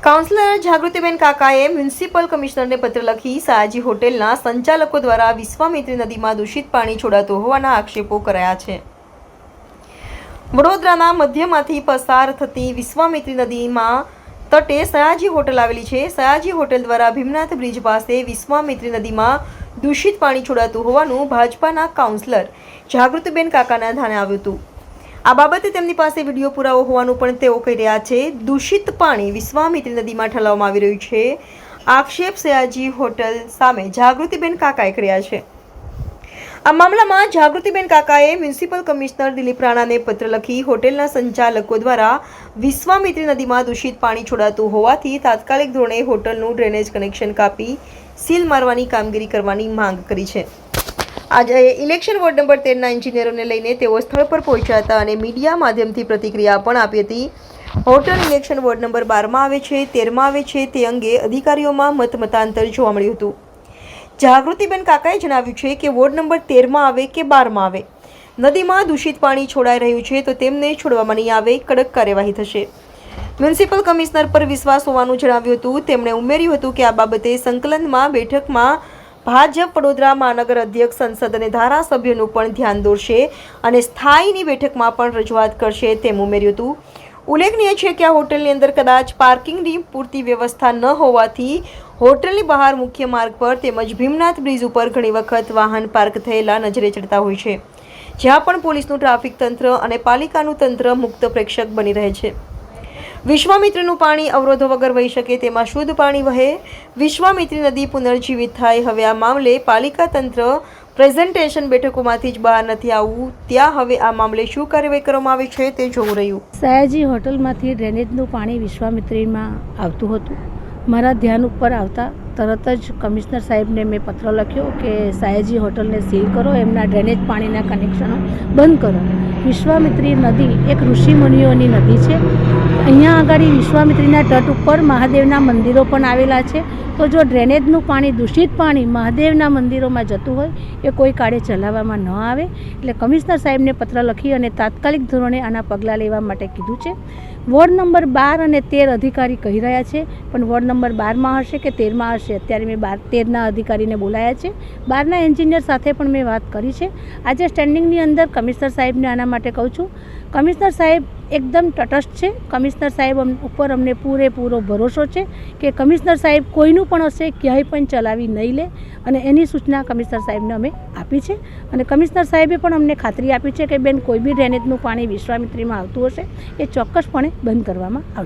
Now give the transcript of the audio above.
Councillor જાગૃતિબેન કાકાએ municipal કમિશનરને પત્ર લખી સયાજી હોટેલના સંચાલકો દ્વારા વિશ્વામિત્રી નદીમાં દૂષિત પાણી છોડાતું હોવાના આક્ષેપો કરાયા છે। વડોદરાના મધ્યમાંથી પસાર થતી વિશ્વામિત્રી નદીમાં તટે સયાજી હોટેલ આવેલી છે। સયાજી હોટેલ દ્વારા ભીમનાથ બ્રિજ પાસે વિશ્વામિત્રી નદીમાં દૂષિત પાણી છોડાતું હોવાનું ભાજપાના કાઉન્સિલર જાગૃતિબેન કાકાના ધ્યાને આવ્યું હતું। આ બાબતે તેમની પાસે વિડીયો પુરાવો હોવાનું પણ તેઓ કહી રહ્યા છે। દૂષિત પાણી વિશ્વામિત્રી નદીમાં ઠલવવામાં આવી રહ્યું છે। આક્ષેપ સયાજી હોટેલ સામે જાગૃતિબેન કાકાએ કર્યા છે। આ મામલામાં જાગૃતિબેન કાકાએ મ્યુનિસિપલ કમિશનર દિલીપ રાણાને પત્ર લખી હોટેલના સંચાલકો દ્વારા વિશ્વામિત્રી નદીમાં દૂષિત પાણી છોડાતું હોવાથી તાત્કાલિક ધોરણે હોટલનું ડ્રેનેજ કનેક્શન કાપી સીલ મારવાની કામગીરી કરવાની માંગ કરી છે। આજે ઇલેક્શન વોર્ડ નંબર 13ના એન્જિનિયરોને લઈને તેઓ સ્થળ પર પહોંચ્યા હતા અને મીડિયા માધ્યમથી પ્રતિક્રિયા પણ આપી હતી। હોટલ ઇલેક્શન વોર્ડ નંબર 12માં આવે છે, 13માં આવે છે તે અંગે અધિકારીઓમાં મતાંતર જોવા મળ્યું હતું। જાગૃતિબેન કાકાએ જણાવ્યું છે કે વોર્ડ નંબર 13માં આવે કે 12માં આવે, નદીમાં દૂષિત પાણી છોડાઈ રહ્યું છે તો તેમને છોડવામાં નહીં આવે, કડક કાર્યવાહી થશે। મ્યુનિસિપલ કમિશનર પર વિશ્વાસ હોવાનું જણાવ્યું હતું। તેમણે ઉમેર્યું હતું કે આ બાબતે સંકલનમાં બેઠકમાં ભાજપ વડોદરા મહાનગર અધ્યક્ષ સંસદ અને ધારાસભ્યોનું પણ ધ્યાન દોરશે અને સ્થાયીની બેઠકમાં પણ રજૂઆત કરશે તેમ ઉમેર્યું હતું। ઉલ્લેખનીય છે કે આ હોટલની અંદર કદાચ પાર્કિંગની પૂરતી વ્યવસ્થા ન હોવાથી હોટલની બહાર મુખ્ય માર્ગ પર તેમજ ભીમનાથ બ્રિજ ઉપર ઘણી વખત વાહન પાર્ક થયેલા નજરે ચડતા હોય છે, જ્યાં પણ પોલીસનું ટ્રાફિક તંત્ર અને પાલિકાનું તંત્ર મુક્ત પ્રેક્ષક બની રહે છે। વિશ્વામિત્રીનું પાણી અવરોધો વગર વહી શકે તેમાં શુદ્ધ પાણી વહે, વિશ્વામિત્રી નદી પુનર્જીવિત થાય। હવે આ મામલે પાલિકા તંત્ર પ્રેઝન્ટેશન બેઠકોમાંથી જ બહાર નથી આવવું, ત્યાં હવે આ મામલે શું કાર્યવાહી કરવામાં આવે છે તે જોવું રહ્યું। સયાજી હોટલમાંથી ડ્રેનેજનું પાણી વિશ્વામિત્રીમાં આવતું હતું। મારા ધ્યાન ઉપર આવતા તરત જ કમિશનર સાહેબને મેં પત્ર લખ્યો કે સયાજી હોટલને સીલ કરો, એમના ડ્રેનેજ પાણીના કનેક્શનો બંધ કરો। વિશ્વામિત્રી નદી એક ઋષિમુનિઓની નદી છે। અહીંયા આગળ વિશ્વામિત્રીના તટ ઉપર મહાદેવના મંદિરો પણ આવેલા છે। તો જો ડ્રેનેજનું પાણી, દૂષિત પાણી મહાદેવના મંદિરોમાં જતું હોય એ કોઈ કાળે ચલાવવામાં ન આવે। એટલે કમિશનર સાહેબને પત્ર લખી અને તાત્કાલિક ધોરણે આના પગલાં લેવા માટે કીધું છે। વોર્ડ નંબર 12 અને 13 અધિકારી કહી રહ્યા છે, પણ વોર્ડ નંબર 12માં હશે કે 13માં હશે, અત્યારે મેં 13ના અધિકારીને બોલાયા છે। 12ના એન્જિનિયર સાથે પણ મેં વાત કરી છે। આજે સ્ટેન્ડિંગની અંદર કમિશનર સાહેબને આના માટે કહું છું। કમિશનર સાહેબ એકદમ તટસ્થ છે। કમિશનર સાહેબ ઉપર અમને પૂરેપૂરો ભરોસો છે કે કમિશનર સાહેબ કોઈનું પણ હશે ક્યાંય પણ ચલાવી નહીં લે અને એની સૂચના કમિશનર સાહેબને અમે આપી છે। અને કમિશનર સાહેબે પણ અમને ખાતરી આપી છે કે બેન કોઈ બી ડ્રેનેજનું પાણી વિશ્વામિત્રીમાં આવતું હશે એ ચોક્કસપણે બંધ કરવામાં આવશે।